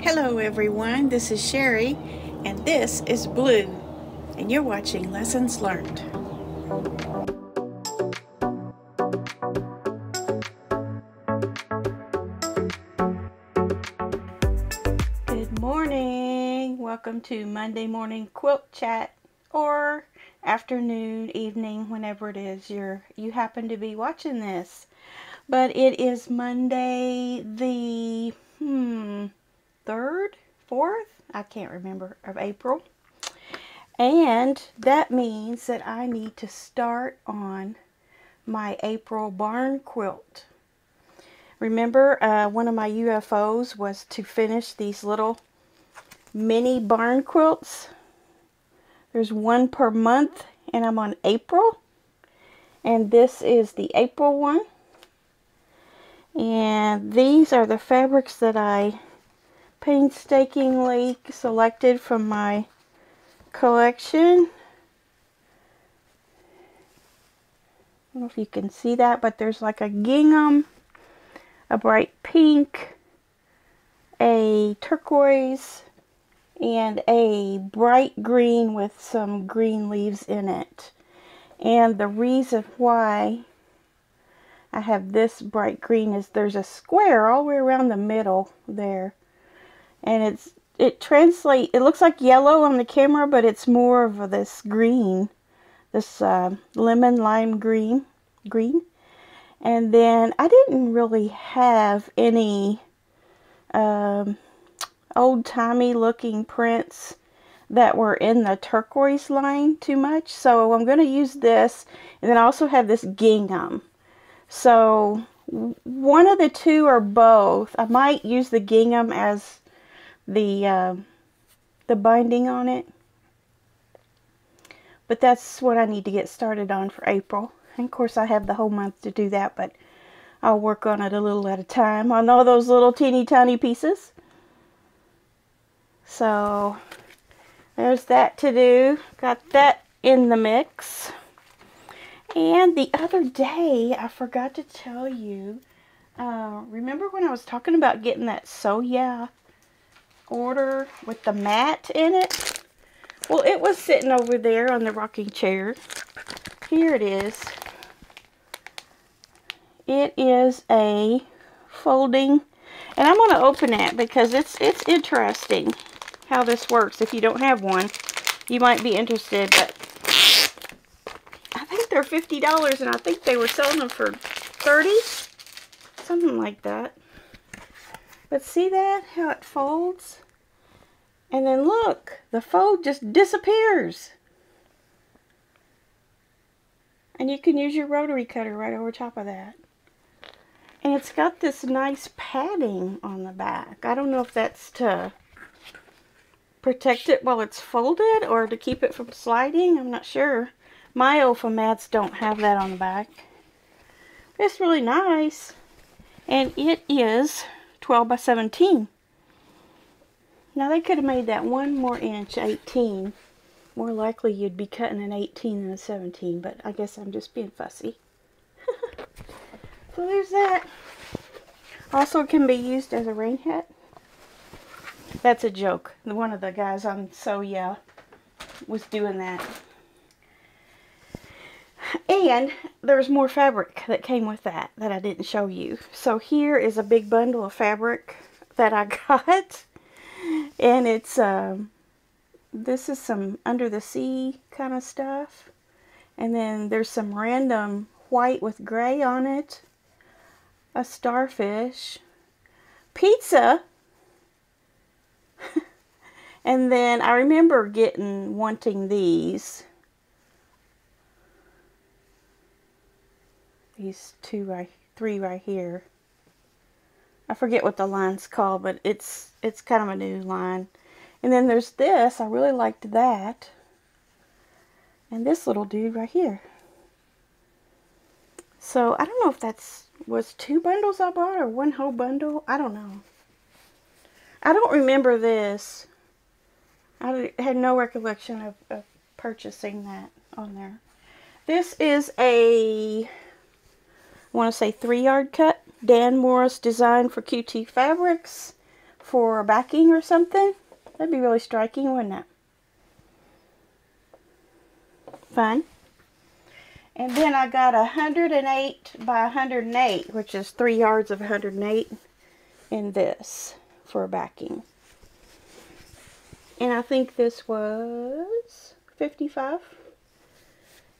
Hello everyone, this is Sherry and this is Blue and you're watching Lessons Learned. Good morning, welcome to Monday morning quilt chat or afternoon, evening, whenever it is you happen to be watching this. But it is Monday the 3rd, 4th, I can't remember, of April. And that means that I need to start on my April Barn quilt. Remember, one of my UFOs was to finish these little mini barn quilts. There's one per month, and I'm on April. And this is the April one. And these are the fabrics that I painstakingly selected from my collection. I don't know if you can see that, but there's like a gingham, a bright pink, a turquoise, and a bright green with some green leaves in it. And the reason why I have this bright green is there's a square all the way around the middle there. And it looks like yellow on the camera, but it's more of this green, this lemon lime green. And then I didn't really have any old-timey looking prints that were in the turquoise line too much. So I'm going to use this, and then I also have this gingham. So one of the two or both. I might use the gingham as the binding on it. But that's what I need to get started on for April. And of course I have the whole month to do that, but I'll work on it a little at a time on all those little teeny tiny pieces. So there's that to do. Got that in the mix. And the other day, I forgot to tell you, remember when I was talking about getting that SewYeah order with the mat in it? Well, it was sitting over there on the rocking chair. Here it is. It is a folding, and I'm going to open it because it's interesting how this works. If you don't have one, you might be interested, but I think they're $50, and I think they were selling them for $30, something like that. But see that, how it folds? And then look, the fold just disappears. And you can use your rotary cutter right over top of that. And it's got this nice padding on the back. I don't know if that's to protect it while it's folded or to keep it from sliding. I'm not sure. My Olfa mats don't have that on the back. It's really nice. And it is 12 by 17. Now they could have made that one more inch 18. More likely you'd be cutting an 18 than a 17, but I guess I'm just being fussy. So there's that. Also can be used as a rain hat. That's a joke. One of the guys on SewYeah was doing that. And there's more fabric that came with that I didn't show you. So here is a big bundle of fabric that I got. And it's, this is some under the sea kind of stuff. And then there's some random white with gray on it. A starfish. Pizza. And then I remember wanting these. These three right here. I forget what the line's called, but it's kind of a new line. And then there's this. I really liked that. And this little dude right here. So I don't know if was 2 bundles I bought or one whole bundle. I don't know. I don't remember this. I had no recollection of purchasing that on there. This is I want to say 3-yard cut. Dan Morris Design for QT Fabrics. for backing or something. That'd be really striking, wouldn't it? Fun. And then I got 108 by 108, which is 3 yards of 108 in this for backing. And I think this was 55.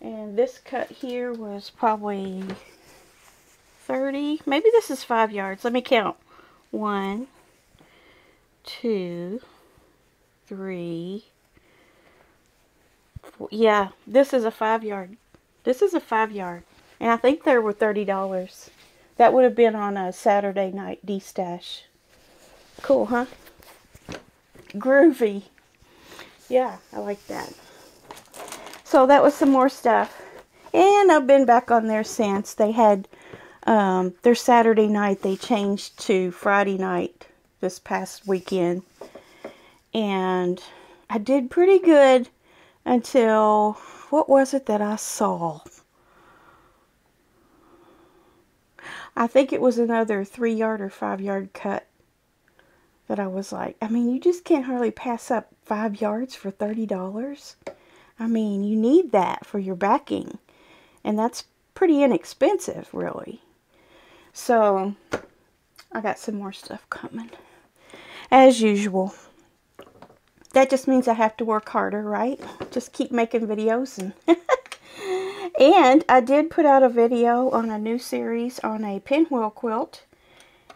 And this cut here was probably 30. Maybe this is 5 yards. Let me count. 1, 2, 3, 4. Yeah, this is a 5 yard. This is a 5 yard. And I think they were $30. That would have been on a Saturday night D-stash. Cool, huh? Groovy. Yeah, I like that. So that was some more stuff. And I've been back on there since. They had their Saturday night. They changed to Friday night this past weekend. And I did pretty good until, what was it that I saw? I think it was another 3 yard or 5 yard cut that I was like, I mean, you just can't hardly pass up 5 yards for $30. I mean, you need that for your backing. And that's pretty inexpensive, really. So, I got some more stuff coming. As usual. That just means I have to work harder, right? Just keep making videos. And I did put out a video on a new series on a pinwheel quilt.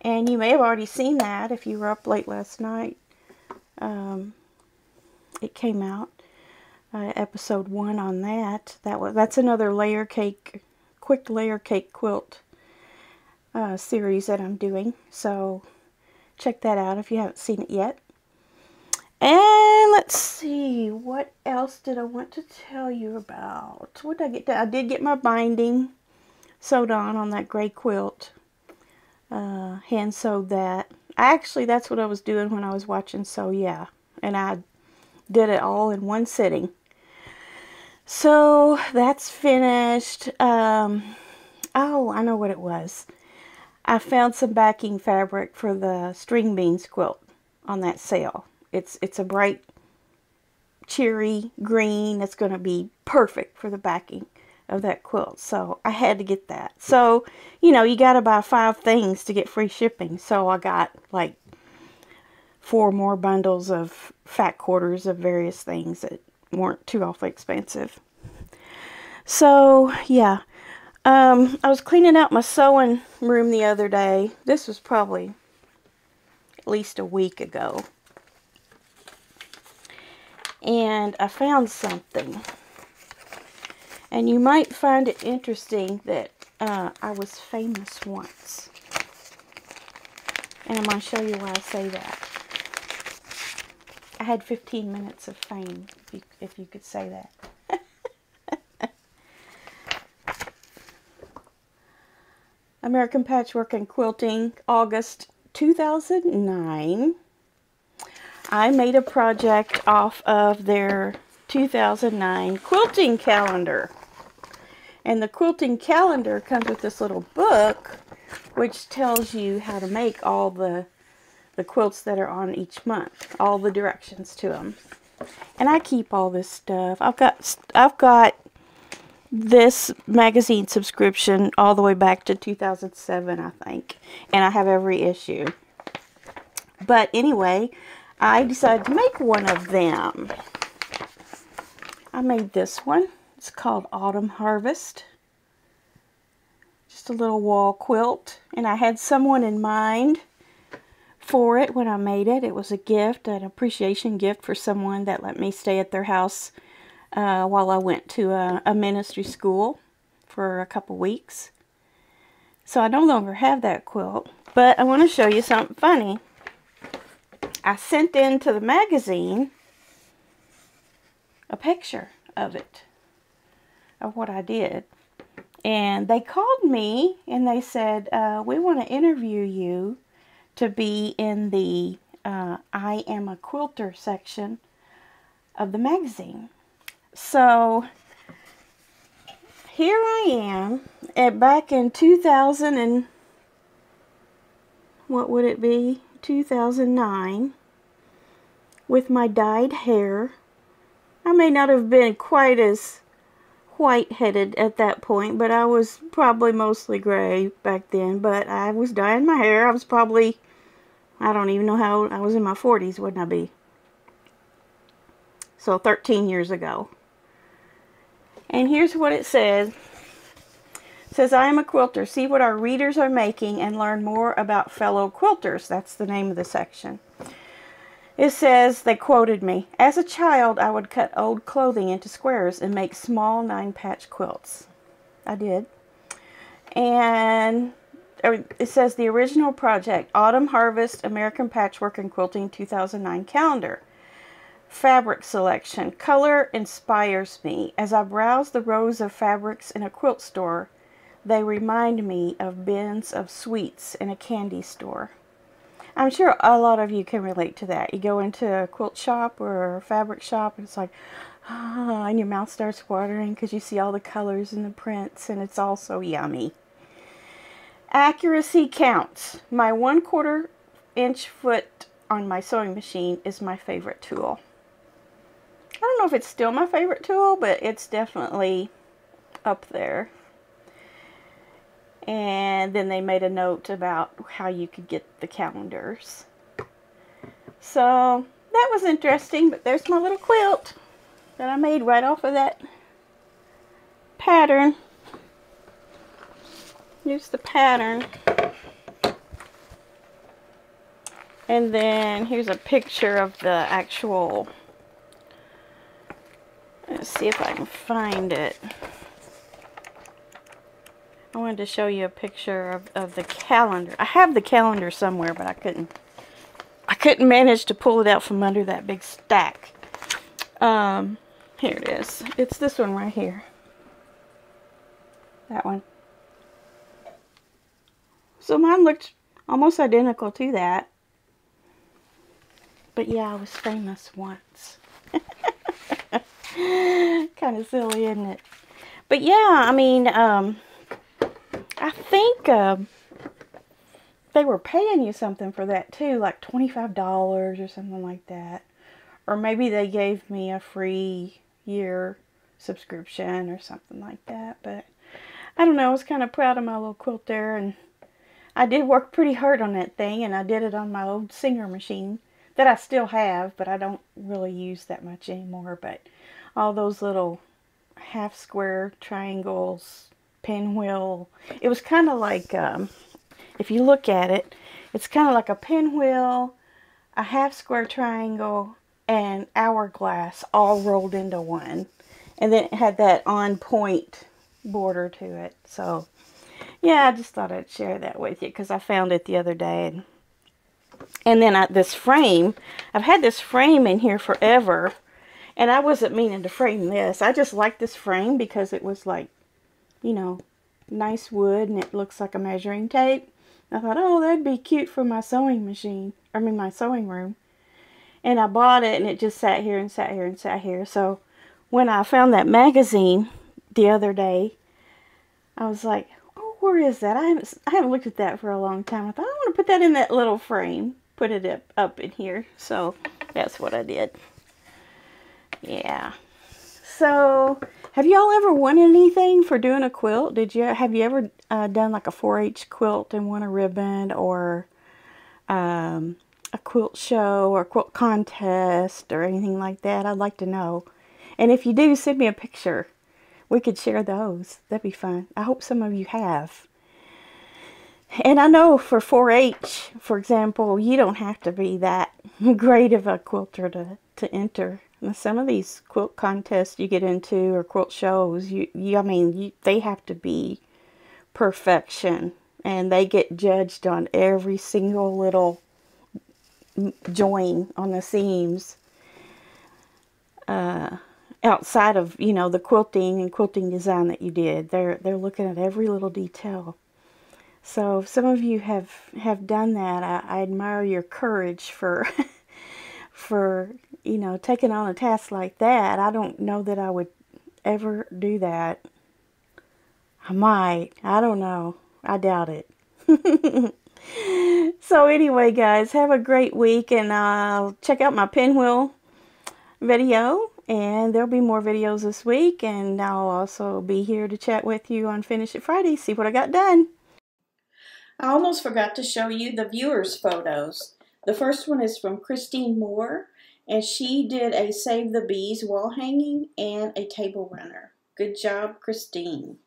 And you may have already seen that if you were up late last night. It came out. Episode 1 on that. That's another layer cake, quick layer cake quilt series that I'm doing. So check that out if you haven't seen it yet. And let's see, what else did I want to tell you about? What did I get? I did get my binding sewed on that gray quilt. Hand sewed that. Actually, that's what I was doing when I was watching SewYeah, and I did it all in one sitting. So that's finished. Oh, I know what it was. I found some backing fabric for the string beans quilt on that sale. It's a bright cherry green. That's going to be perfect for the backing of that quilt. So I had to get that. So, you know, you got to buy 5 things to get free shipping. So I got like 4 more bundles of fat quarters of various things that weren't too awfully expensive. So, yeah. I was cleaning out my sewing room the other day. This was probably at least a week ago. And I found something. And you might find it interesting that I was famous once. And I'm going to show you why I say that. I had 15 minutes of fame, if you could say that. American Patchwork and Quilting, August 2009. I made a project off of their 2009 quilting calendar. And the quilting calendar comes with this little book which tells you how to make all the quilts that are on each month, all the directions to them. And I keep all this stuff. I've got this magazine subscription all the way back to 2007, I think, and I have every issue. But anyway, I decided to make one of them. I made this one. It's called Autumn Harvest. Just a little wall quilt, and I had someone in mind for it when I made it. It was a gift, an appreciation gift for someone that let me stay at their house while I went to a ministry school for a couple weeks. So I no longer have that quilt, but I want to show you something funny. I sent in to the magazine a picture of it, of what I did. And they called me and they said, we want to interview you to be in the I Am a Quilter section of the magazine. So here I am back in 2000 and what would it be? 2009 with my dyed hair. I may not have been quite as white-headed at that point, but I was probably mostly gray back then. But I was dyeing my hair. I was probably, I don't even know how old. I was in my 40s, wouldn't I be? So 13 years ago. And here's what it says. It says, I am a quilter. See what our readers are making and learn more about fellow quilters. That's the name of the section. It says, they quoted me, as a child I would cut old clothing into squares and make small 9-patch quilts. I did. And it says the original project, Autumn Harvest American Patchwork and Quilting 2009 calendar. Fabric selection. Color inspires me. As I browse the rows of fabrics in a quilt store, they remind me of bins of sweets in a candy store. I'm sure a lot of you can relate to that. You go into a quilt shop or a fabric shop and it's like, and your mouth starts watering because you see all the colors and the prints and it's all so yummy. Accuracy counts. My 1/4 inch foot on my sewing machine is my favorite tool. I don't know if it's still my favorite tool, but it's definitely up there. And then they made a note about how you could get the calendars. So that was interesting, but there's my little quilt that I made right off of that pattern. Here's the pattern. And then here's a picture of the actual, let's see if I can find it. I wanted to show you a picture of the calendar. I have the calendar somewhere, but I couldn't manage to pull it out from under that big stack. Here it is. It's this one right here. That one. So mine looked almost identical to that. But yeah, I was famous once. Kind of silly, isn't it? But yeah, I mean, I think they were paying you something for that too, like $25 or something like that. Or maybe they gave me a free year subscription or something like that. But I don't know, I was kind of proud of my little quilt there. And I did work pretty hard on that thing, and I did it on my old Singer machine that I still have, but I don't really use that much anymore. But all those little half square triangles, pinwheel. It was kind of like, if you look at it, it's kind of like a pinwheel, a half square triangle, and hourglass all rolled into one. And then it had that on point border to it. So, yeah, I just thought I'd share that with you because I found it the other day. And then this frame, I've had this frame in here forever. And I wasn't meaning to frame this. I just liked this frame because it was like, you know, nice wood and it looks like a measuring tape. I thought, oh, that'd be cute for my sewing machine, my sewing room. And I bought it and it just sat here and sat here and sat here. So when I found that magazine the other day, I was like, oh, where is that? I haven't looked at that for a long time. I thought, I want to put that in that little frame, put it up in here. So that's what I did. Yeah. So, have y'all ever won anything for doing a quilt? Have you ever done like a 4-H quilt and won a ribbon, or a quilt show or quilt contest or anything like that? I'd like to know. And if you do, send me a picture. We could share those. That'd be fun. I hope some of you have. And I know for 4-H, for example, you don't have to be that great of a quilter to enter. Some of these quilt contests you get into, or quilt shows, they have to be perfection, and they get judged on every single little join on the seams. Outside of, the quilting and quilting design that you did, they're looking at every little detail. So if some of you have done that, I admire your courage for for taking on a task like that. I don't know that I would ever do that. I might. I don't know. I doubt it. So anyway, guys, have a great week, and check out my pinwheel video, and there'll be more videos this week, and I'll also be here to chat with you on Finish It Friday, see what I got done. I almost forgot to show you the viewers' photos. The first one is from Christine Moore, and she did a Save the Bees wall hanging and a table runner. Good job, Christine.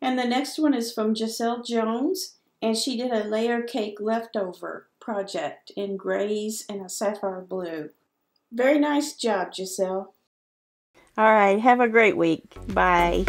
And the next one is from Giselle Jones, and she did a layer cake leftover project in grays and a sapphire blue. Very nice job, Giselle. All right, have a great week. Bye.